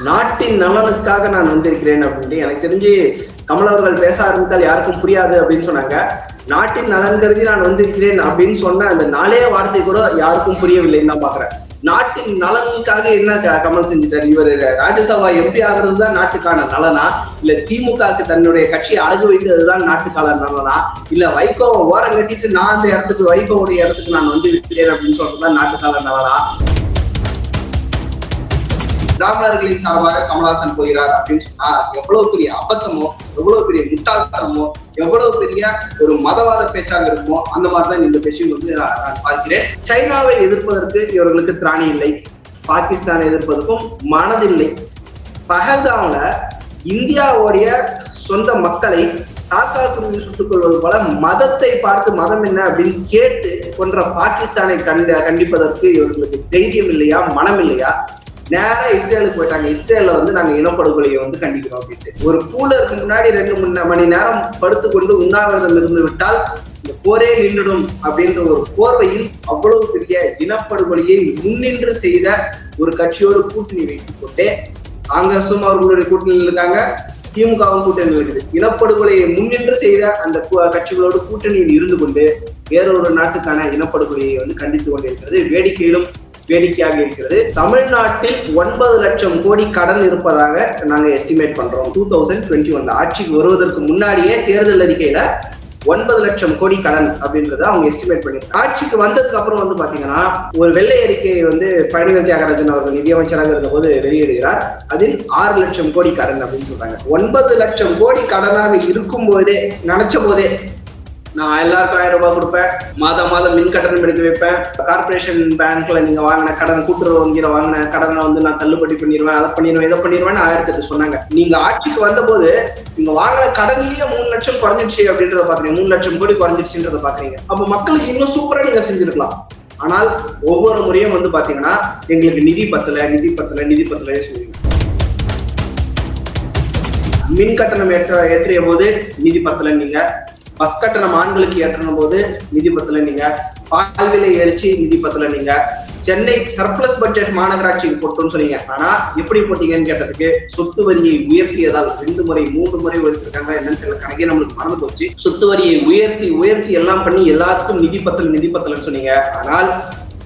நாட்டின் நலனுக்காக நான் வந்திருக்கிறேன் அப்படின்ட்டு எனக்கு தெரிஞ்சு கமல் அவர்கள் பேச ஆரம்பித்தால் யாருக்கும் புரியாது அப்படின்னு சொன்னாங்க. நாட்டின் நலன் கருதி நான் வந்திருக்கிறேன் அப்படின்னு சொன்ன அந்த நாளே வார்த்தை கூட யாருக்கும் புரியவில்லைன்னு தான் பாக்குறேன். நாட்டின் நலனுக்காக என்ன கமல் செஞ்சுட்டாரு? இவர் ராஜ்யசபா எம்பி ஆகிறது தான் நாட்டுக்கான நலனா, இல்ல திமுகவுக்கு தன்னுடைய கட்சியை அழகு வைத்ததுதான் நாட்டுக்கான நலனா, இல்ல வைகோவை ஓரம் கட்டிட்டு நான் அந்த இடத்துக்கு வைகோவுடைய இடத்துக்கு நான் வந்து இருக்கிறேன் அப்படின்னு சொல்றதுதான் நாட்டுக்கான நலனா? பிராமணர்களின் சார்பாக கமலஹாசன் போகிறார் அப்படின்னு சொன்னா எவ்வளவு பெரிய அபத்தமோ, எவ்வளவு பெரிய முட்டாள்தனமோ, எவ்வளவு பெரிய ஒரு மதவாத பேச்சாக இருக்குமோ அந்த மாதிரிதான் இந்த பேச்சை வந்து நான் பார்க்கிறேன். சைனாவை எதிர்ப்பதற்கு இவர்களுக்கு திராணி இல்லை, பாகிஸ்தானை எதிர்ப்பதற்கும் மனதில்லை. பஹல்காம்ல இந்தியாவுடைய சொந்த மக்களை காக்கா குருவி சுட்டுக் கொள்வது போல மதத்தை பார்த்து மதம் என்ன அப்படின்னு கேட்டு கொன்ற பாகிஸ்தானை கண்டிப்பதற்கு இவர்களுக்கு தைரியம் இல்லையா, மனம் இல்லையா? நேரா இஸ்ரேலுக்கு போயிட்டாங்க. இஸ்ரேல்ல வந்து நாங்க இனப்படுகொலையை வந்து கண்டிக்கிறோம் அப்படின்ட்டு ஒரு கூலருக்கு முன்னாடி 2 மணி நேரம் படுத்துக்கொண்டு உண்ணாவிரதம் இருந்து விட்டால் இந்த போரே நின்றுடும் அப்படின்ற ஒரு போர்வையில் அவ்வளவு பெரிய இனப்படுகொலையை முன்னின்று செய்த ஒரு கட்சியோடு கூட்டணி வைத்துக் கொண்டே காங்கிரசும் அவர்களுடைய கூட்டணியில் இருக்காங்க, திமுகவும் கூட்டணியில் இருக்குது. இனப்படுகொலையை முன்னின்று செய்த அந்த கட்சிகளோடு கூட்டணியில் இருந்து கொண்டு வேறொரு நாட்டுக்கான இனப்படுகொலையை வந்து கண்டித்து கொண்டிருக்கிறது. வேடிக்கையாக இருக்கிறது. தமிழ்நாட்டில் 9 லட்சம் கோடி கடன் இருப்பதாக நாங்க எஸ்டிமேட் பண்றோம். 2021 ஆட்சிக்கு வருவதற்கு முன்னாடியே தேர்தல் அறிக்கையில 9 லட்சம் கோடி கடன் அப்படின்றத அவங்க எஸ்டிமேட் பண்ணிருக்காங்க. ஆட்சிக்கு வந்ததுக்கு அப்புறம் வந்து பாத்தீங்கன்னா ஒரு வெள்ளை அறிக்கையை வந்து பழனிவேல் தியாகராஜன் அவர்கள் நிதியமைச்சராக இருந்த போது வெளியிடுகிறார். அதில் 6 லட்சம் கோடி கடன் அப்படின்னு சொல்றாங்க. 9 லட்சம் கோடி கடனாக இருக்கும் போதே நினைச்ச போதே நான் எல்லாருக்கும் 1000 ரூபாய் கொடுப்பேன், மாதம் மின் கட்டணம் எடுக்க வைப்பேன், கார்பரேஷன் பேங்க்ல நீங்க வாங்கின கடன், கூட்டுறவு வங்கியில வாங்கின கடனை வந்து நான் தள்ளுபடி பண்ணிடுவேன், அதை பண்ணிடுவேன், இதை பண்ணிடுவேன் 1008 சொன்னாங்க. நீங்க ஆட்சிக்கு வந்த போது நீங்க வாங்கின கடன்லயே 3 லட்சம் குறைஞ்சிடுச்சு அப்படின்றத பாக்குறீங்க, 3 லட்சம் கோடி குறைஞ்சிடுச்சுன்றத பாக்குறீங்க. அப்ப மக்களுக்கு இன்னும் சூப்பரா நீங்க செஞ்சிருக்கலாம். ஆனால் ஒவ்வொரு முறையும் வந்து பாத்தீங்கன்னா எங்களுக்கு நிதி பத்தல சொல்லுவீங்க. மின் கட்டணம் ஏற்றிய போது நிதி பத்தல நீங்க, பஸ் கட்டணம் ஆண்களுக்கு ஏற்றணும் போது நிதி பத்தல நீங்க, பால் விலை ஏறிச்சு நிதி பத்தல நீங்க, சென்னை சர்ப்ளஸ் பட்ஜெட் மாநகராட்சிக்கு போட்டோம்னு சொன்னீங்க. ஆனா எப்படி போட்டீங்கன்னு கேட்டதுக்கு சொத்து வரியை உயர்த்தியதால் 2 முறை 3 முறை உயர்த்திருக்காங்க, என்னன்னு தெரியல, கணக்கே நம்மளுக்கு மறந்து போச்சு. சொத்து வரியை உயர்த்தி எல்லாம் பண்ணி எல்லாத்துக்கும் நிதி பத்தலன்னு சொன்னீங்க. ஆனால்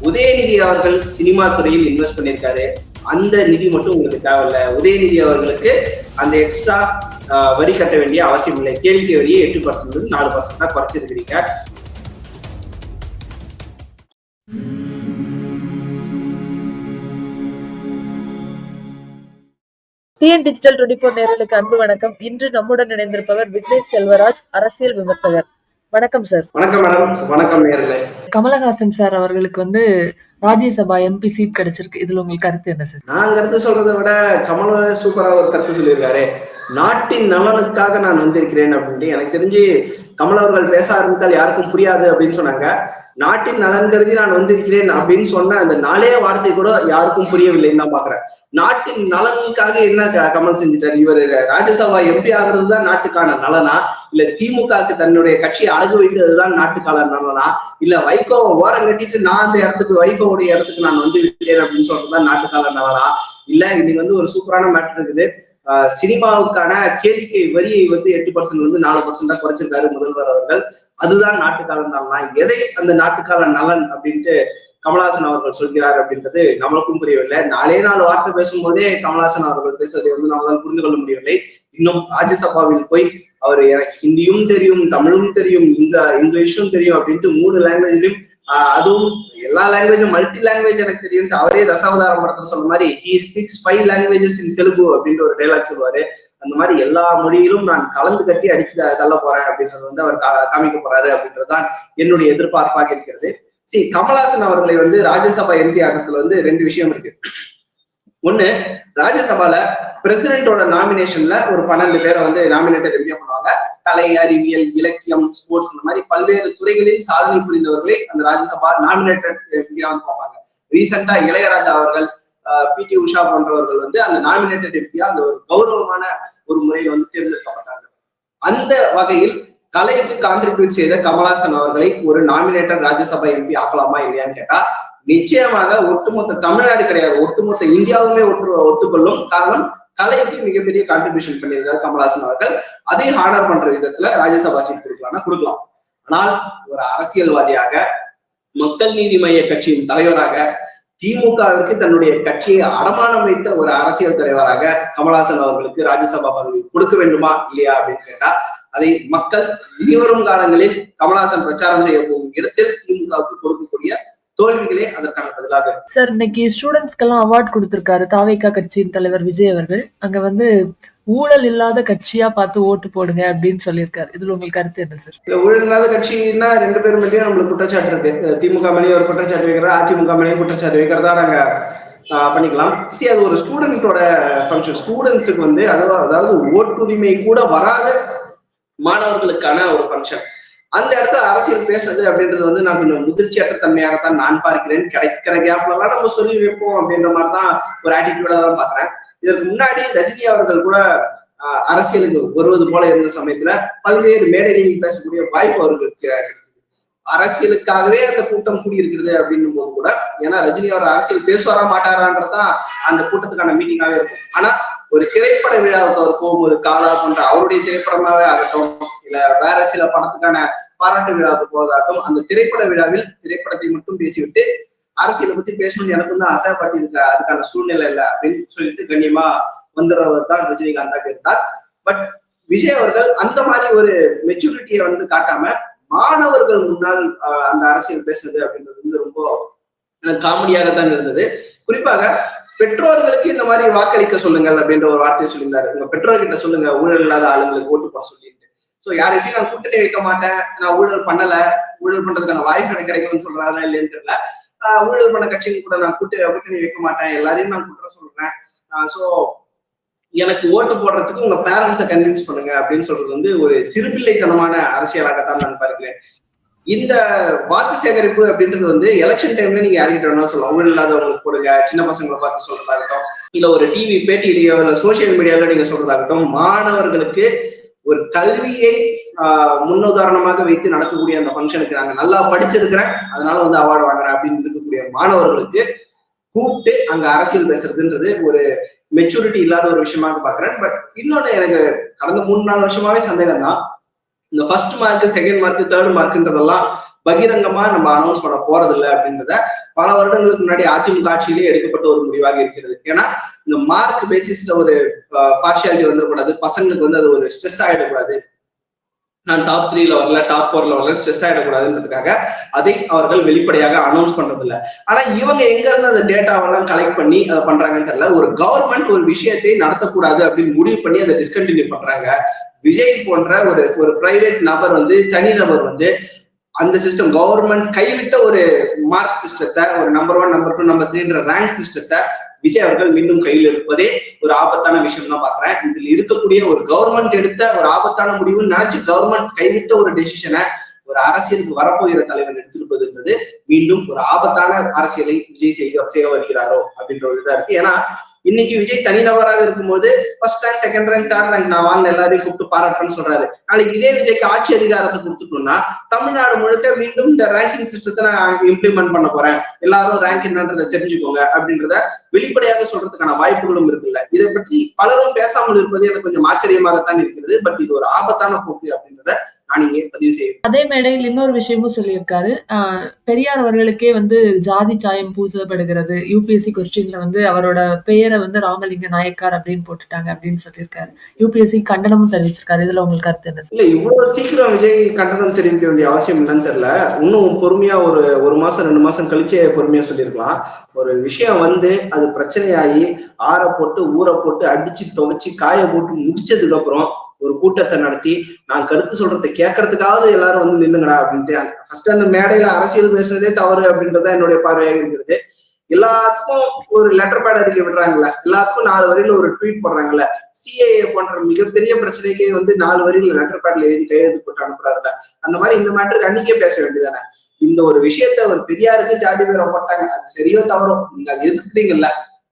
உதயநிதி அவர்கள் சினிமா துறையில் இன்வெஸ்ட் பண்ணியிருக்காரு, அந்த நிதி மட்டும் உங்களுக்கு தேவையில்லை. உதயநிதி அவர்களுக்கு அந்த எக்ஸ்ட்ரா வரி கட்ட வேண்டிய அவசியம் இல்லை. கேளிக்கை வரியை 8% 4% தான் குறைச்சிருக்கிறீங்க. டிஎன் டிஜிட்டல் 24 நேயர்களுக்கு அன்பு வணக்கம். இன்று நம்முடன் இணைந்திருப்பவர் விக்னேஷ் செல்வராஜ், அரசியல் விமர்சகர். வணக்கம் சார். வணக்கம் மேடம். வணக்கம் நேயர்களே. கமலஹாசன் சார் அவர்களுக்கு வந்து ராஜ்யசபா எம்பி சீட் கிடைச்சிருக்கு. இதுல உங்களுக்கு கருத்து என்ன சார்? நான் கருத்து சொல்றதை விட கமல் சூப்பரா ஒரு கருத்து சொல்லியிருக்காரு. நாட்டின் நலனுக்காக நான் வந்திருக்கிறேன் அப்படின்ட்டு எனக்கு தெரிஞ்சு கமல் அவர்கள் பேச ஆரம்பித்தால் யாருக்கும் புரியாது அப்படின்னு சொன்னாங்க. நாட்டின் நலன் கருதி நான் வந்திருக்கிறேன் அப்படின்னு சொன்ன அந்த நாளே வார்த்தை கூட யாருக்கும் புரியவில்லைன்னு தான் பாக்குறேன். நாட்டின் நலனுக்காக என்ன கமல் செஞ்சுட்டாரு? இவர் ராஜ்யசபா எம்பி ஆகிறது தான் நாட்டுக்கான நலனா, இல்ல திமுகவுக்கு தன்னுடைய கட்சியை அழகு வைத்ததுதான் நாட்டுக்கான நலனா, இல்ல வைகோவை ஓரம் கட்டிட்டு நான் அந்த இடத்துக்கு வைகோவுடைய இடத்துக்கு நான் வந்து விட்டேன் அப்படின்னு சொல்றதுதான் நாட்டுக்கான நலனா? இல்ல இன்னைக்கு வந்து ஒரு சூப்பரான மேட்டர் இருக்குது. சினிமாவுக்கான கேளிக்கை வரியை வந்து 8% வந்து 4% தான் குறைச்சிருக்காரு முதல்வர் அவர்கள். அதுதான் நாட்டுக்கான நலன். எதை அந்த நாட்டுக்கான நலன் அப்படின்ட்டு கமலஹாசன் அவர்கள் சொல்கிறார் அப்படின்றது நம்மளுக்கும் புரியவில்லை. 4 வார்த்தை பேசும்போதே கமலஹாசன் அவர்கள் பேசுவதை வந்து நம்மளால் புரிந்து கொள்ள முடியவில்லை. இன்னும் ராஜ்யசபாவில் போய் அவர் எனக்கு ஹிந்தியும் தெரியும், தமிழும் தெரியும், இங்கிலீஷும் தெரியும் அப்படின்ட்டு 3 லாங்குவேஜ்லயும், அதுவும் எல்லா லாங்குவேஜும் மல்டி லாங்குவேஜ் எனக்கு தெரியும் அவரே தசாவதாரம் படத்துல சொன்ன மாதிரி he speaks 5 languages in Telugu அப்படின்ற ஒரு டைலாக் சொல்லுவாரு. அந்த மாதிரி எல்லா மொழியிலும் நான் கலந்து கட்டி அடிச்சு தள்ள போறேன் அப்படின்றது வந்து அவர் காமிக்க போறாரு அப்படின்றதுதான் என்னுடைய எதிர்பார்ப்பாக இருக்கிறது. சரி, கமலஹாசன் அவர்களை வந்து ராஜ்யசபா எம்பி ஆகிறதுல வந்து 2 விஷயம் இருக்கு. ஒண்ணு, ராஜ்யசபால பிரசிடென்டோட நாமினேஷன்ல ஒரு 12 பேரை வந்து நாமினேட்டட் எம்பியா பண்ணுவாங்க. கலை, அறிவியல், இலக்கியம், ஸ்போர்ட்ஸ் இந்த மாதிரி பல்வேறு துறைகளில் சாதனை புரிந்தவர்களை அந்த ராஜ்யசபா நாமினேட்டட் எம்பியா வந்து பார்ப்பாங்க. ரீசெண்டா இளையராஜா அவர்கள், PT உஷா போன்றவர்கள் வந்து அந்த நாமினேட்டட் எம்பியா அந்த ஒரு கௌரவமான ஒரு முறையில் வந்து தேர்ந்தெடுக்கப்பட்டாங்க. அந்த வகையில் கலைக்கு கான்ட்ரிபியூட் செய்த கமலஹாசன் அவர்களை ஒரு நாமினேட்டட் ராஜ்யசபா எம்பி ஆக்கலாமா இல்லையான்னு கேட்டா நிச்சயமாக ஒட்டுமொத்த தமிழ்நாடு கிடையாது, ஒட்டுமொத்த இந்தியாவுமே ஒத்துக்கொள்ளும். காரணம், கலைக்கு மிகப்பெரிய கான்ட்ரிபியூஷன் பண்ணியிருக்காரு கமலஹாசன் அவர்கள். அதை ஹானர் பண்ற விதத்துல ராஜ்யசபா சீட் கொடுக்கலாம். ஆனால் ஒரு அரசியல்வாதியாக, மக்கள் நீதி மய்ய கட்சியின் தலைவராக, திமுகவிற்கு தன்னுடைய கட்சியை அடமானம் வைத்த ஒரு அரசியல் தலைவராக கமலஹாசன் அவர்களுக்கு ராஜ்யசபா பதவி கொடுக்க வேண்டுமா இல்லையா அப்படின்னு கேட்டா, அதை மக்கள் இனிவரும் காலங்களில் கமலஹாசன் பிரச்சாரம் செய்ய போகும் இடத்தில் திமுகவுக்கு கொடுக்கக்கூடிய தோல்விகளே அதற்கான பதிலாக. சார், இன்னைக்கு ஸ்டூடெண்ட்ஸ்க்கெல்லாம் அவார்ட் கொடுத்திருக்காரு தாவேகா கட்சியின் தலைவர் விஜய் அவர்கள். அங்க வந்து ஊழல் இல்லாத கட்சியா பார்த்து ஓட்டு போடுங்க அப்படின்னு சொல்லியிருக்காரு. இதுல உங்களுக்கு கருத்து என்ன சார்? ஊழல் இல்லாத கட்சின்னா ரெண்டு பேரும் மட்டும் நம்மளுக்கு குற்றச்சாட்டு இருக்கு. திமுக மேலேயும் ஒரு குற்றச்சாட்டு வைக்கிறா, அதிமுக மேலேயும் குற்றச்சாட்டு வைக்கிறதா நாங்க பண்ணிக்கலாம். சரி, அது ஒரு ஸ்டூடெண்டோட ஃபங்க்ஷன். ஸ்டூடெண்ட்ஸுக்கு வந்து அதாவது ஓட்டுரிமை கூட வராத மாணவர்களுக்கான ஒரு ஃபங்க்ஷன். அந்த இடத்துல அரசியல் பேசுறது அப்படின்றது வந்து நான் கொஞ்சம் முதிர்ச்சியற்ற தன்மையாகத்தான் நான் பார்க்கிறேன். கிடைக்கிற கேப்லாம் நம்ம சொல்லி வைப்போம் அப்படின்ற மாதிரிதான் ஒரு ஆட்டிடியூடா தான் பாக்குறேன். இதற்கு முன்னாடி ரஜினி அவர்கள் கூட அரசியலுக்கு வருவது போல இருந்த சமயத்துல பல்வேறு மேடைகளில் பேசக்கூடிய வாய்ப்பு அவர்களுக்கு அரசியலுக்காகவே அந்த கூட்டம் கூடியிருக்கிறது அப்படின்னும் போது கூட, ஏன்னா ரஜினி அவர் அரசியல் பேசுவாரா மாட்டாரான்றதான் அந்த கூட்டத்துக்கான மீட்டிங்காவே இருக்கும். ஆனா ஒரு திரைப்பட விழாவுக்கு அவர் போகும்போது, காலா போன்ற அவருடைய திரைப்படமாவே ஆகட்டும், இல்ல வேற சில படத்துக்கான பாராட்டு விழாவுக்கு போவதாகட்டும், அந்த திரைப்பட விழாவில் திரைப்படத்தை மட்டும் பேசிவிட்டு அரசியலை பத்தி பேசணும்னு எனக்கு வந்து ஆசைப்பட்டு இருக்க அதுக்கான சூழ்நிலை இல்லை அப்படின்னு சொல்லிட்டு கண்ணியமா வந்துடுறவர் தான் ரஜினிகாந்தாக இருந்தார். பட் விஜய் அவர்கள் அந்த மாதிரி ஒரு மெச்சூரிட்டியை வந்து காட்டாம மாணவர்கள் முன்னால் அந்த அரசியல் பேசுறது அப்படின்றது வந்து ரொம்ப காமெடியாகத்தான் இருந்தது. குறிப்பாக பெற்றோர்களுக்கு இந்த மாதிரி வாக்களிக்க சொல்லுங்கள் அப்படின்ற ஒரு வார்த்தையை சொல்லியிருந்தாரு. உங்க பெற்றோர்கிட்ட சொல்லுங்க ஊழல் இல்லாத ஆளுங்களுக்கு ஓட்டு போட சொல்லிட்டு. சோ யார்கிட்டயும் நான் கூட்டணி வைக்க மாட்டேன், நான் ஊழல் பண்ணல, ஊழல் பண்றதுக்கான வாய்ப்பு எனக்கு கிடைக்கும்னு சொல்றாங்க இல்லைன்னு தெரியல. ஊழல் பண்ண கட்சிக்கு கூட நான் கூட்டணி வைக்க மாட்டேன், எல்லாரையும் நான் குற்றம் சொல்றேன். சோ எனக்கு ஓட்டு போடுறதுக்கு உங்க பேரண்ட்ஸை கன்வின்ஸ் பண்ணுங்க அப்படின்னு சொல்றது வந்து ஒரு சிறுபிள்ளைத்தனமான அரசியலாகத்தான் நான் பார்க்கிறேன். இந்த வாக்கு சேகரிப்பு அப்படின்றது வந்து எலெக்ஷன் டைம்ல நீங்க யார்கிட்ட வேணாலும் சொல்லலாம், ஊழல் இல்லாதவங்களுக்கு போடுங்க, சின்ன பசங்களை பார்த்து சொல்றதாகட்டும், இல்ல ஒரு டிவி பேட்டியிலையோ இல்ல சோசியல் மீடியாவில நீங்க சொல்றதாகட்டும், மாணவர்களுக்கு ஒரு கல்வியை முன்னுதாரணமாக வைத்து நடக்கக்கூடிய அந்த ஃபங்க்ஷனுக்கு நாங்க நல்லா படிச்சிருக்கிறேன் அதனால வந்து அவார்டு வாங்குறேன் அப்படின்னு இருக்கக்கூடிய மாணவர்களுக்கு கூப்பிட்டு அங்க அரசியல் பேசுறதுன்றது ஒரு மெச்சூரிட்டி இல்லாத ஒரு விஷயமாக பாக்குறேன். பட் இன்னொன்னு எனக்கு கடந்த 3-4 வருஷமாவே சந்தேகம் தான். இந்த first mark, second mark, third மார்க்ன்றதெல்லாம் பகிரங்கமா நம்ம அனௌன்ஸ் பண்ண போறது இல்லை அப்படின்றத பல வருடங்களுக்கு முன்னாடி அதிமுக ஆட்சியிலேயே எடுக்கப்பட்ட ஒரு முடிவாக இருக்கிறது. ஏன்னா இந்த மார்க் பேசிஸ்ல ஒரு பார்ஷியாலிட்டி வந்துடக்கூடாது, பசங்களுக்கு வந்து அது ஒரு ஸ்ட்ரெஸ் ஆயிடக்கூடாது, நான் டாப் 3ல வரல, டாப் 4ல வரல, ஸ்ட்ரெஸ் ஆயிடக்கூடாதுன்றதுக்காக அதை அவர்கள் வெளிப்படையாக அனௌன்ஸ் பண்றது இல்லை. ஆனா இவங்க எங்க இருந்து அந்த டேட்டாவெல்லாம் கலெக்ட் பண்ணி அதை பண்றாங்கன்னு தெரியல. ஒரு கவர்மெண்ட் ஒரு விஷயத்தை நடத்தக்கூடாது அப்படின்னு முடிவு பண்ணி அதை டிஸ்கண்டினியூ பண்றாங்க. விஜய் போன்ற ஒரு பிரைவேட் நபர் வந்து, தனி நபர் வந்து அந்த சிஸ்டம், கவர்மெண்ட் கைவிட்ட ஒரு மார்க் சிஸ்டத்தை, ஒரு நம்பர் 1, நம்பர் 2, நம்பர் 3ன்ற ரேங்க் சிஸ்டத்தை விஜய் அவர்கள் மீண்டும் கையில் எடுப்பதே ஒரு ஆபத்தான விஷயம் தான் பாக்குறேன். இதில் இருக்கக்கூடிய ஒரு கவர்மெண்ட் எடுத்த ஒரு ஆபத்தான முடிவுன்னு நினைச்சு கவர்மெண்ட் கைவிட்ட ஒரு டெசிஷனை ஒரு அரசியலுக்கு வரப்போகிற தலைவர் எடுத்திருப்பதுன்றது மீண்டும் ஒரு ஆபத்தான அரசியலை விஜய் செய்ய வருகிறாரோ அப்படின்ற ஒரு இதா இருக்கு. ஏன்னா இன்னைக்கு விஜய் தனிநபராக இருக்கும்போது first rank, second rank, third rank நான் வாங்க எல்லாரையும் கூப்பிட்டு பாராட்டுன்னு சொல்றாரு. நாளைக்கு இதே விஜய்க்கு ஆட்சி அதிகாரத்தை கொடுத்துட்டோம்னா தமிழ்நாடு முழுக்க மீண்டும் இந்த ரேங்கிங் சிஸ்டத்தை நான் இம்ப்ளிமெண்ட் பண்ண போறேன், எல்லாரும் ரேங்க் என்னன்றதை தெரிஞ்சுக்கோங்க அப்படின்றத வெளிப்படையாக சொல்றதுக்கான வாய்ப்புகளும் இருக்குல்ல. இதை பற்றி பலரும் பேசாமல் இருப்பது எனக்கு கொஞ்சம் ஆச்சரியமாகத்தான் இருக்கிறது. பட் இது ஒரு ஆபத்தான போக்கு அப்படின்றத நான் இங்கே பதிவு செய்வேன். அதே மேடையில் இன்னொரு விஷயமும் சொல்லியிருக்காரு. பெரியார் அவர்களுக்கே வந்து ஜாதி சாயம் பூசப்படுகிறது, யூபிஎஸ்சி கொஸ்டின்ல வந்து அவரோட பெயரை வந்து ராமலிங்க நாயக்கார் அப்படின்னு போட்டுட்டாங்க அப்படின்னு சொல்லியிருக்காரு. யூபிஎஸ்சி கண்டனமும் தெரிவிச்சிருக்காரு. இதுல உங்களுக்கு கருத்து என்ன? இல்ல, இவ்வளவு சீக்கிரம் விஜய் கண்டனம் தெரிவிக்க வேண்டிய அவசியம் என்னன்னு தெரியல. இன்னும் பொறுமையா ஒரு மாசம் 2 மாசம் கழிச்சே பொறுமையா சொல்லியிருக்கலாம். ஒரு விஷயம் வந்து அது பிரச்சனையாகி ஆற போட்டு ஊற போட்டு அடிச்சு துவைச்சு காய போட்டு முடிச்சதுக்கு அப்புறம் ஒரு கூட்டத்தை நடத்தி நான் கருத்து சொல்றதை கேட்கறதுக்காவது எல்லாரும் வந்து நில்லுங்கடா அப்படின்ட்டு ஃபர்ஸ்ட் அந்த மேடையில அரசியல் பேசுறதே தவறு அப்படின்றத என்னுடைய பார்வையாக இருக்கிறது. எல்லாத்துக்கும் ஒரு லெட்டர் பேட் அறிக்கை விடுறாங்கல்ல, எல்லாத்துக்கும் 4 வரியில ஒரு ட்வீட் போடுறாங்கல்ல, சிஏஏ போன்ற மிகப்பெரிய பிரச்சனைக்கே வந்து 4 வரியில லெட்டர் பேட்ல எழுதி கையெழுத்து போட்டு அனுப்புறாருல, அந்த மாதிரி இந்த மேட்டருக்கு அன்னைக்கே பேச வேண்டியதானே. இந்த ஒரு விஷயத்த ஒரு பெரியாருக்கு ஜாதி பேரை போட்டாங்க, அது சரியோ தவறோ நீங்க அது எதிர்க்கிறீங்கல்ல,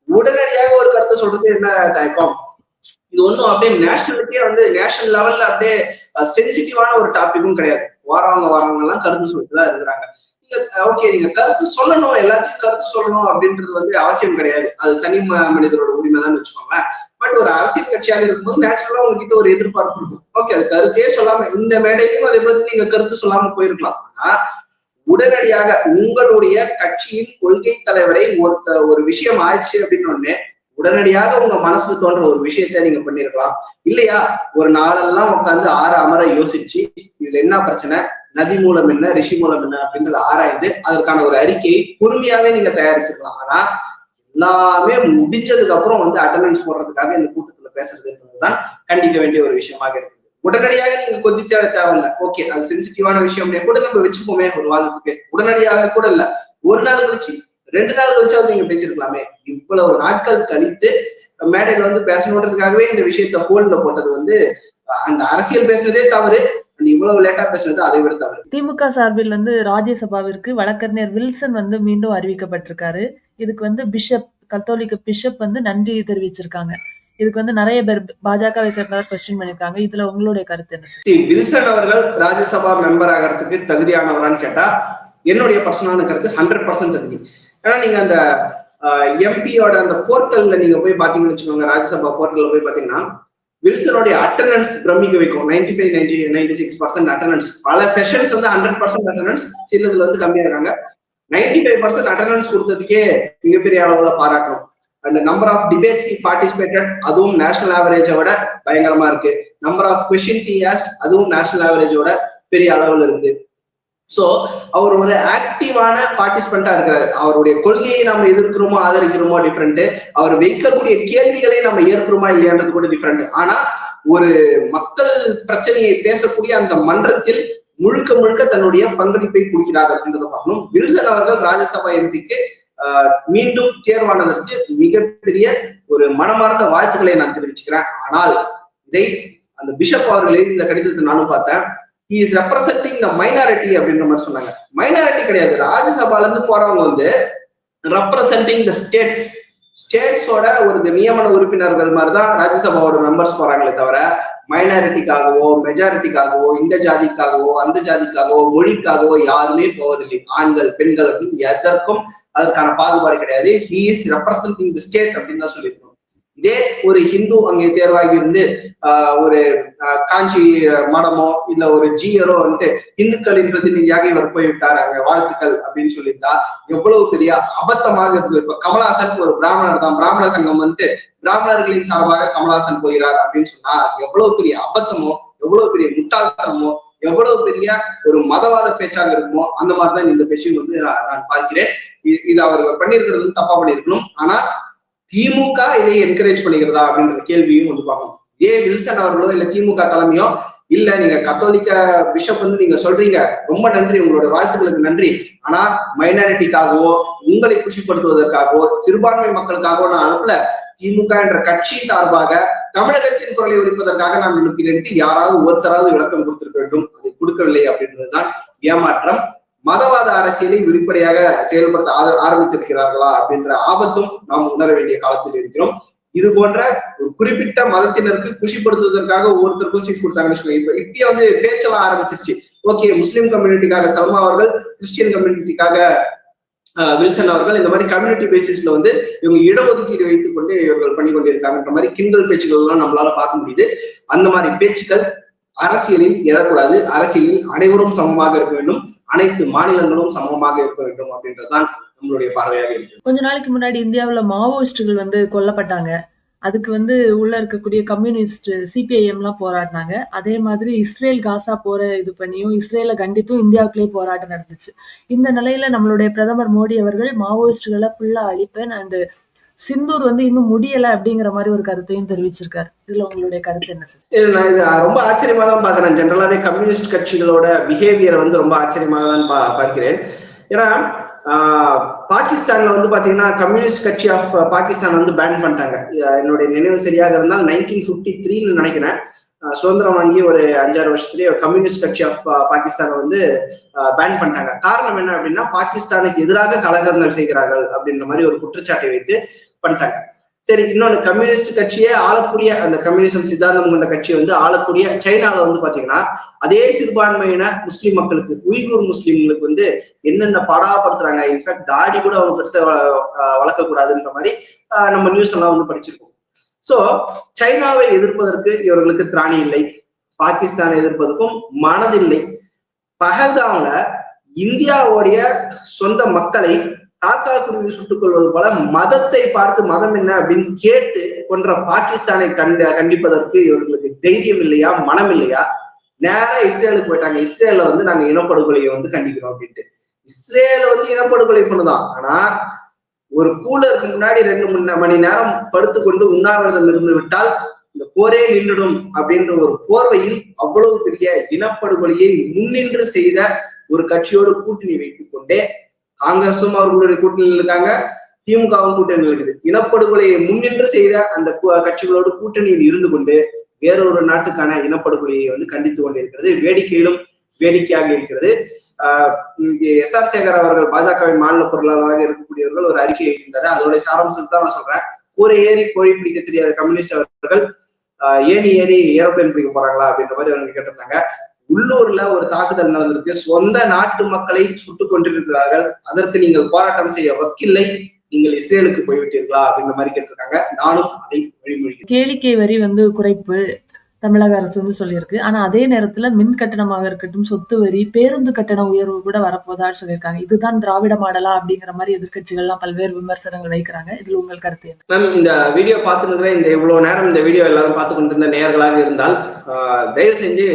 உடனடியாக ஒரு கருத்தை சொல்றது என்ன தயக்கம்? இது ஒன்றும் அப்படியே நேஷனலுக்கே வந்து நேஷனல் லெவல்ல அப்படியே சென்சிட்டிவான ஒரு டாபிக்கும் கிடையாது. வரவங்க எல்லாம் கருத்து சொல்லிட்டுதான் இருக்கிறாங்க. ஓகே நீங்க கருத்து சொல்லணும், எல்லாத்தையும் கருத்து சொல்லணும் அப்படின்றது வந்து அவசியம் கிடையாது. அது தனி மனிதரோட உரிமை தான் வச்சுக்கோங்களேன். பட் ஒரு அரசியல் கட்சியாக இருக்கும்போது நேச்சுரலா உங்ககிட்ட ஒரு எதிர்பார்ப்பு இருக்கும். ஓகே அது கருத்தையே சொல்லாம இந்த மேடையிலும் அதே மாதிரி நீங்க கருத்து சொல்லாம போயிருக்கலாம். ஆனா உடனடியாக உங்களுடைய கட்சியின் கொள்கை தலைவரை ஒரு விஷயம் ஆயிடுச்சு அப்படின்னு உடனடியாக உங்க மனசுல தோன்ற ஒரு விஷயத்த நீங்க பண்ணிருக்கலாம். இல்லையா ஒரு நாளெல்லாம் உட்காந்து அமர யோசிச்சு இதுல என்ன பிரச்சனை, நதி மூலம் என்ன, ரிஷி மூலம் என்ன அப்படின்றத ஆராய்ந்து அதற்கான ஒரு அறிக்கையை பொறுமையாவே நீங்க தயாரிச்சிருக்கலாம். ஆனா எல்லாமே முடிஞ்சதுக்கு அப்புறம் வந்து அட்டண்டன்ஸ் போடுறதுக்காக இந்த கூட்டத்துல பேசுறதுன்றதுதான் கண்டிக்க வேண்டிய ஒரு விஷயமாக இருக்கு. உடனடியாக நீங்க கொதிச்சாட தேவையில்ல. ஓகே அது சென்சிட்டிவான விஷயம் கூட நம்ம வச்சுப்போமே ஒரு வாதத்துக்கு. உடனடியாக கூட இல்ல, ஒரு நாள் கழிச்சு 2 நாள் கழிச்சாவது நீங்க பேசிருக்கலாமே. இவ்வளவு நாட்கள் கழித்து மேடையில வந்து பேசணுன்றதுக்காகவே இந்த விஷயத்த ஹோல்ட்ல போட்டது வந்து அந்த அரசியல் பேசுனதே தவறு, இவ்வளவு லேட்டா பேசுனது அதை விட தவறு. திமுக சார்பில் வந்து ராஜ்யசபாவிற்கு வழக்கறிஞர் வில்சன் வந்து மீண்டும் அறிவிக்கப்பட்டிருக்காரு. இதுக்கு வந்து பிஷப், கத்தோலிக்க பிஷப் வந்து நன்றி தெரிவிச்சிருக்காங்க. இதுக்கு வந்து நிறைய பேர் பாஜகவை சேர்ந்தவர் கொஸ்டின் பண்ணிருக்காங்க. இதுல உங்களுடைய கருத்து என்ன சார்? வில்சன் அவர்கள் ராஜ்யசபா மெம்பர் ஆகிறதுக்கு தகுதியானவரான்னு கேட்டா என்னுடைய பர்சனலான கருத்து 100% தகுதி. ஏன்னா நீங்க அந்த எம்பியோட அந்த போர்ட்டல்ல நீங்க போய் பாத்தீங்கன்னு வச்சுக்கோங்க, ராஜ்யசபா போர்ட்டல்ல போய் பாத்தீங்கன்னா வில்சனுடைய அட்டண்டன்ஸ் பிரமிக்க வைக்கும். 95-96% அட்டண்டன்ஸ். பல செஷன்ஸ் வந்து 100% அட்டண்டன்ஸ், சிலதுல வந்து கம்மியா இருக்காங்க. 95% அட்டண்டன்ஸ் கொடுத்ததுக்கே மிகப்பெரிய அளவுல பாராட்டணும். And number of debates participated அதுவும் நேஷனல் ஆவரேஜோட பயங்கரமா இருக்கு. நம்பர் ஆஃப் கொஸ்டின்ஸ் அதுவும் நேஷனல் ஆவரேஜோட பெரிய அளவுல இருக்கு. சோ அவர் ஒரு ஆக்டிவான பார்ட்டிசிபென்டா இருக்கிறாரு. அவருடைய கொள்கையை நம்ம எதிர்க்கிறோமோ ஆதரிக்கிறோமோ டிஃப்ரெண்ட், அவர் வைக்கக்கூடிய கேள்விகளை நம்ம ஏற்கிறோமா இல்லையான்றது கூட டிஃப்ரெண்ட். ஆனா ஒரு மக்கள் பிரச்சனையை பேசக்கூடிய அந்த மன்றத்தில் முழுக்க முழுக்க தன்னுடைய பங்களிப்பை கொடுக்கிறார் அப்படின்றத பார்க்கணும். வில்சன் அவர்கள் ராஜ்யசபா எம்பிக்கு மீண்டும் தேர்வானதற்கு மிகப்பெரிய ஒரு மனமார்ந்த வாழ்த்துக்களை நான் தெரிவிச்சுக்கிறேன். ஆனால் இதை அந்த பிஷப் அவர்கள் எழுதி இந்த கடிதத்தை நானும் பார்த்தேன். he is representing the minority அப்படின்ற மாதிரி சொன்னாங்க. மைனாரிட்டி கிடையாது, ராஜ்யசபால இருந்து போறவங்க வந்து representing the ஸ்டேட்ஸோட ஒரு நியமன உறுப்பினர்கள் மாதிரிதான் ராஜ்யசபாவோட மெம்பர்ஸ் போறாங்களே தவிர மைனாரிட்டிக்காகவோ மெஜாரிட்டிக்காகவோ இந்த ஜாதிக்காகவோ அந்த ஜாதிக்காகவோ மொழிக்காகவோ யாருமே போவதில்லை. ஆண்கள் பெண்கள் அப்படின்னு எதற்கும் அதற்கான பாகுபாடு கிடையாது. he is representing the state அப்படின்னு தான் சொல்லியிருக்கோம். இதே ஒரு ஹிந்து அங்கே தேர்வாகி இருந்து ஒரு காஞ்சி மடமோ இல்ல ஒரு ஜீயரோ வந்துட்டு இந்துக்களின் பிரதிநிதியாக இவர் போய்விட்டார் அங்க வாழ்த்துக்கள் அப்படின்னு சொல்லியிருந்தா எவ்வளவு பெரிய அபத்தமாக இருந்தது. இப்ப கமலஹாசன் ஒரு பிராமணர் தான், பிராமண சங்கம் வந்துட்டு பிராமணர்களின் சார்பாக கமலஹாசன் போகிறார் அப்படின்னு சொன்னா எவ்வளவு பெரிய அபத்தமோ, எவ்வளவு பெரிய முட்டாள்தனமோ, எவ்வளவு பெரிய ஒரு மதவாத பேச்சாக இருக்குமோ அந்த மாதிரிதான் இந்த பேச்சையும் வந்து நான் பார்க்கிறேன். இது அவர்கள் பண்ணியிருக்கிறது தப்பா பண்ணியிருக்கணும். ஆனா திமுக இதை என்கரேஜ் பண்ணிக்கிறதா அப்படின்ற கேள்வியும் வந்து பார்க்கணும். வில்சன் அவர்களோ இல்ல திமுக தலைமையோ இல்ல நீங்க கத்தோலிக்க பிஷப் வந்து நீங்க சொல்றீங்க, ரொம்ப நன்றி, உங்களோட வாழ்த்துக்களுக்கு நன்றி, ஆனா மைனாரிட்டிக்காகவோ உங்களை குஷிப்படுத்துவதற்காகவோ சிறுபான்மை மக்களுக்காகவோ நான் அனுப்பல, திமுக என்ற கட்சி சார்பாக தமிழகத்தின் குரலை ஒழிப்பதற்காக நான் அனுப்பினேன் யாராவது ஒருத்தராவது விளக்கம் கொடுத்திருக்க வேண்டும். அதை கொடுக்கவில்லை அப்படின்றதுதான் ஏமாற்றம். மதவாத அரசியலை வெளிப்படையாக செயல்படுத்த ஆரம்பித்திருக்கிறார்களா அப்படின்ற ஆபத்தும் நாம் உணர வேண்டிய காலத்தில் இருக்கிறோம். இது போன்ற ஒரு குறிப்பிட்ட மதத்தினருக்கு குஷிப்படுத்துவதற்காக ஒவ்வொருத்தருக்கும் சீட் கொடுத்தாங்கன்னு வச்சுக்கோங்க. இப்பயே வந்து பேச்செல்லாம் ஆரம்பிச்சிருச்சு. ஓகே முஸ்லிம் கம்யூனிட்டிக்காக சல்மா அவர்கள், கிறிஸ்டியன் கம்யூனிட்டிக்காக வில்சன் அவர்கள், இந்த மாதிரி கம்யூனிட்டி பேசிஸ்ல வந்து இவங்க இடஒதுக்கீடு வைத்துக் கொண்டு இவர்கள் பண்ணி கொண்டிருக்காங்கன்ற மாதிரி கிண்டல் பேச்சுக்கள் எல்லாம் நம்மளால பார்க்க முடியுது. அந்த மாதிரி பேச்சுக்கள் அரசியலில் எழக்கூடாது. அரசியலில் அனைவரும் சமமாக இருக்க வேண்டும், அனைத்து மாநிலங்களும் சமமாக இருக்க வேண்டும் அப்படின்றதுதான் நம்மளுடைய பார்வையாக இருக்கு. கொஞ்ச நாளைக்கு முன்னாடி இந்தியாவுல மாவோயிஸ்டுகள் வந்து கொல்லப்பட்டாங்க. அதுக்கு வந்து உள்ள இருக்கக்கூடிய கம்யூனிஸ்ட் சிபிஐஎம் எல்லாம் போராடினாங்க. அதே மாதிரி இஸ்ரேல் காசா போற இது பண்ணியும் இஸ்ரேலை கண்டித்தும் இந்தியாவுக்குள்ளே போராட்டம் நடந்துச்சு. இந்த நிலையில நம்மளுடைய பிரதமர் மோடி அவர்கள் மாவோயிஸ்டுகளை ஃபுல்லா அழிப்பேன் அண்ட் சிந்தூர் வந்து இன்னும் முடியல அப்படிங்கிற மாதிரி ஒரு கருத்தையும் தெரிவிச்சிருக்காரு. இதுல உங்களுடைய கருத்து என்ன சார்? நான் இது ரொம்ப ஆச்சரியமா தான் பாக்குறேன். ஜெனரலாவே கம்யூனிஸ்ட் கட்சிகளோட பிஹேவியரை வந்து ரொம்ப ஆச்சரியமா தான் பார்க்கிறேன். ஏன்னா பாகிஸ்தான்ல வந்து பாத்தீங்கன்னா கம்யூனிஸ்ட் கட்சி ஆஃப் பாகிஸ்தான் வந்து பேன் பண்ணிட்டாங்க. என்னுடைய நினைவு சரியாக இருந்தால் 1953 நினைக்கிறேன். சுதந்திரம் வாங்கி ஒரு 5-6 வருஷத்துலயே கம்யூனிஸ்ட் கட்சி ஆஃப் பாகிஸ்தானை வந்து பேன் பண்ணிட்டாங்க. காரணம் என்ன அப்படின்னா பாகிஸ்தானுக்கு எதிராக கலகங்கள் செய்கிறார்கள் அப்படின்ற மாதிரி ஒரு குற்றச்சாட்டை வைத்து பண்ணிட்டாங்க. சரி, இன்னொன்னு கம்யூனிஸ்ட் கட்சியே ஆளக்கூடிய அந்த கம்யூனிசம் சித்தாந்தம் கொண்ட கட்சியை வந்து ஆளக்கூடிய சைனால வந்து பாத்தீங்கன்னா அதே சிறுபான்மையின முஸ்லிம் மக்களுக்கு, உய்கூர் முஸ்லிம்களுக்கு வந்து என்னென்ன பாடாப்படுத்துறாங்க. இன்ஃபேக்ட் தாடி கூட அவங்க பெருசா வளர்க்க கூடாதுன்ற மாதிரி நம்ம நியூஸ் எல்லாம் வந்து படிச்சிருக்கோம். சோ சைனாவை எதிர்ப்பதற்கு இவர்களுக்கு திராணி இல்லை, பாகிஸ்தானை எதிர்ப்பதற்கும் மனதில்லை. பஹல்காம்ல இந்தியாவுடைய சொந்த மக்களை காக்கா குருவி சுட்டுக் கொள்வது போல மதத்தை பார்த்து மதம் என்ன அப்படின்னு கேட்டு கொன்ற பாகிஸ்தானை கண்டிப்பதற்கு இவர்களுக்கு தைரியம் இல்லையா, மனம் இல்லையா? நேரா இஸ்ரேலுக்கு போயிட்டாங்க. இஸ்ரேல வந்து நாங்க இனப்படுகொலையை வந்து கண்டிக்கிறோம் அப்படின்ட்டு. இஸ்ரேல வந்து இனப்படுகொலை பண்ணுதான். ஆனா ஒரு கூலருக்கு முன்னாடி 2 மணி நேரம் படுத்துக்கொண்டு உண்ணாவிரதம் இருந்து விட்டால் இந்த போரே நின்றுடும் அப்படின்ற ஒரு போர்வையில் அவ்வளவு பெரிய இனப்படுகொலையை முன்னின்று செய்த ஒரு கட்சியோடு கூட்டணி வைத்துக் கொண்டே காங்கிரசும் அவர்களுடைய கூட்டணியில் இருக்காங்க, திமுகவும் கூட்டணியில் இருக்குது. இனப்படுகொலையை முன்னின்று செய்த அந்த கட்சிகளோடு கூட்டணியில் இருந்து கொண்டு வேறொரு நாட்டுக்கான இனப்படுகொலையை வந்து கண்டித்து கொண்டிருக்கிறது. வேடிக்கையிலும் வேடிக்கையாக இருக்கிறது. எஸ்.ஆர். சேகர் அவர்கள் பாஜகவின் மாநில பொருளாளராக இருக்கக்கூடியவர்கள் ஒரு அறிக்கை எழுதியிருந்தாரு. அதோட சாராம்சத்தை தான் நான் சொல்றேன். கூரை ஏறி கோழி பிடிக்க தெரியாத கம்யூனிஸ்ட் அவர்கள் ஏறி ஏரோப்ளேன் பிடிக்க போறாங்களா அப்படின்ற மாதிரி அவங்க கேட்டிருந்தாங்க. உள்ளூர்ல ஒரு தாக்குதல் நடந்திருக்கு, சொந்த நாட்டு மக்களை சுட்டுக் கொண்டிருக்கிறார்கள், அதற்கு நீங்கள் போராட்டம் செய்ய வக்கில்லை, நீங்கள் இஸ்ரேலுக்கு போய்விட்டீர்களா அப்படின்ற மாதிரி கேட்டிருக்காங்க. நானும் அதை வழிமொழிகிறேன். கேளிக்கை வரி வந்து குறைப்பு தமிழக அரசு வந்து சொல்லியிருக்கு. ஆனா அதே நேரத்துல மின் கட்டணமாக இருக்கட்டும், சொத்து வரி, பேருந்து கட்டண உயர்வு கூட வரப்போதான்னு சொல்லியிருக்காங்க. இதுதான் திராவிட மாடலா அப்படிங்கிற மாதிரி எதிர்கட்சிகள்லாம் பல்வேறு விமர்சனங்கள் வைக்கிறாங்க. இதுல உங்கள் கருத்து என்ன? மேம், இந்த வீடியோ பார்த்துருக்கிற இந்த இவ்வளவு நேரம் இந்த வீடியோ எல்லாரும் பார்த்து கொண்டிருந்த நேயர்களாக இருந்தால் தயவு செஞ்சு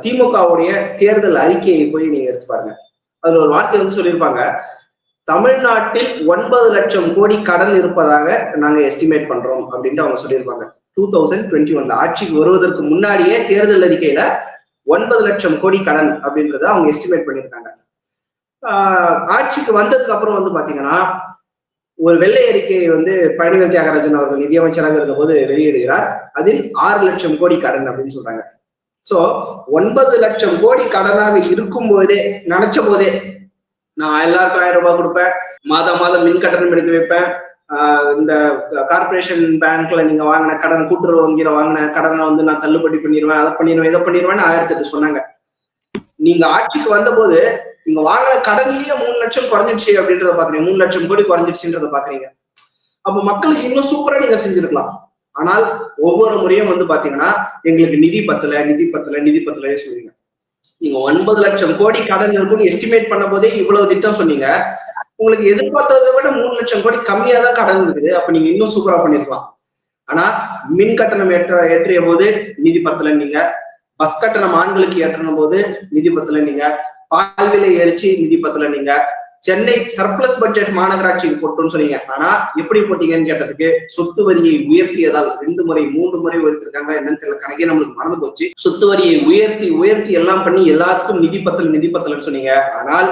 திமுகவுடைய தேர்தல் அறிக்கையை போய் நீங்க எடுத்து பாருங்க. அதுல ஒரு வார்த்தை வந்து சொல்லியிருப்பாங்க, தமிழ்நாட்டில் 9 லட்சம் கோடி கடன் இருப்பதாக நாங்க எஸ்டிமேட் பண்றோம் அப்படின்ட்டு அவங்க சொல்லியிருப்பாங்க. 2021 ஆட்சிக்கு வருவதற்கு முன்னாடியே தேர்தல் அறிக்கையில 9 லட்சம் கோடி கடன் அப்படின்றத அவங்க எஸ்டிமேட் பண்ணியிருக்காங்க. ஆட்சிக்கு வந்ததுக்கு அப்புறம் வந்து பாத்தீங்கன்னா ஒரு வெள்ளை அறிக்கையை வந்து பழனிவேல் தியாகராஜன் அவர்கள் நிதியமைச்சராக இருந்த போது வெளியிடுகிறார். அதில் 6 லட்சம் கோடி கடன் அப்படின்னு சொல்றாங்க. சோ 9 லட்சம் கோடி கடனாக இருக்கும் போதே நினைச்ச போதே நான் எல்லாருக்கும் 1000 ரூபாய் கொடுப்பேன், மாதம் மாதம் மின் கட்டணம் எடுக்க வைப்பேன், இந்த கார்பரேஷன் பேங்க்ல நீங்க வாங்கின கடன், கூட்டுறவு வங்கியில வாங்கின கடனை வந்து நான் தள்ளுபடி பண்ணிடுவேன், அதை பண்ணிடுவேன், இதை பண்ணிடுவேன்னு 1008 சொன்னாங்க. நீங்க ஆட்சிக்கு வந்த போது நீங்க வாங்கின கடன்லயே 3 லட்சம் குறைஞ்சிடுச்சு அப்படின்றத பாக்குறீங்க, 3 லட்சம் கோடி குறைஞ்சிடுச்சுன்றத பாக்குறீங்க. அப்ப மக்களுக்கு இன்னும் சூப்பரா நீங்க செஞ்சிருக்கலாம். ஆனால் ஒவ்வொரு முறையும் வந்து பாத்தீங்கன்னா எங்களுக்கு நிதி பத்தல சொல்லுவீங்க. நீங்க 9 லட்சம் கோடி கடன் இருக்குன்னு எஸ்டிமேட் பண்ண போதே இவ்வளவு திட்டம் சொன்னீங்க. உங்களுக்கு எதிர்பார்த்ததை விட 3 லட்சம் கோடி கம்மியா தான் கடன் இருக்குது. அப்ப நீங்க இன்னும் சூப்பரா பண்ணிருக்கலாம். ஆனா மின் கட்டணம் ஏற்றிய போது நிதி பத்தல நீங்க, பஸ் கட்டணம் ஆண்களுக்கு ஏற்றின போது நிதி பத்தல நீங்க, பால் விலை ஏறிச்சு நிதி பத்தல நீங்க, சென்னை சர்ப்ளஸ் பட்ஜெட் மாநகராட்சிக்கு போட்டோம்னு சொன்னீங்க. ஆனா எப்படி போட்டீங்கன்னு கேட்டதுக்கு சொத்து வரியை உயர்த்தியதால் 2 முறை 3 முறை உயர்த்திருக்காங்க, என்னன்னு தெரியல, கணக்கே நம்மளுக்கு மறந்து போச்சு. சொத்து வரியை உயர்த்தி எல்லாம் பண்ணி எல்லாத்துக்கும் நிதி பத்தலன்னு சொன்னீங்க. ஆனால்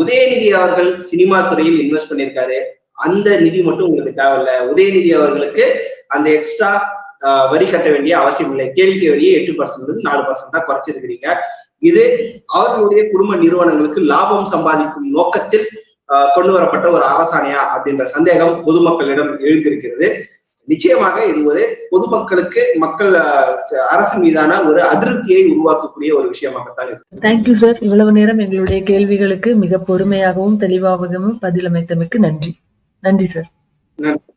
உதயநிதி அவர்கள் சினிமா துறையில் இன்வெஸ்ட் பண்ணியிருக்காரு, அந்த நிதி மட்டும் உங்களுக்கு தேவையில்லை. உதயநிதி அவர்களுக்கு அந்த எக்ஸ்ட்ரா வரி கட்ட வேண்டிய அவசியம் இல்லை. கேளிக்கை வரியை 8% 4% குறைச்சிருக்கிறீங்க. இது அவர்களுடைய குடும்ப நிறுவனங்களுக்கு லாபம் சம்பாதிக்கும் நோக்கத்தில் கொண்டு வரப்பட்ட ஒரு அரசாணையா அப்படின்ற சந்தேகம் பொதுமக்களிடம் எழுந்திருக்கிறது. நிச்சயமாக இது ஒரு பொதுமக்களுக்கு அரசு மீதான ஒரு அதிருப்தியை உருவாக்கக்கூடிய ஒரு விஷயமாகத்தான் இருக்கு. Thank you sir. இவ்வளவு நேரம் எங்களுடைய கேள்விகளுக்கு மிக பொறுமையாகவும் தெளிவாகவும் பதிலமைத்தமைக்கு நன்றி. நன்றி சார். நன்றி.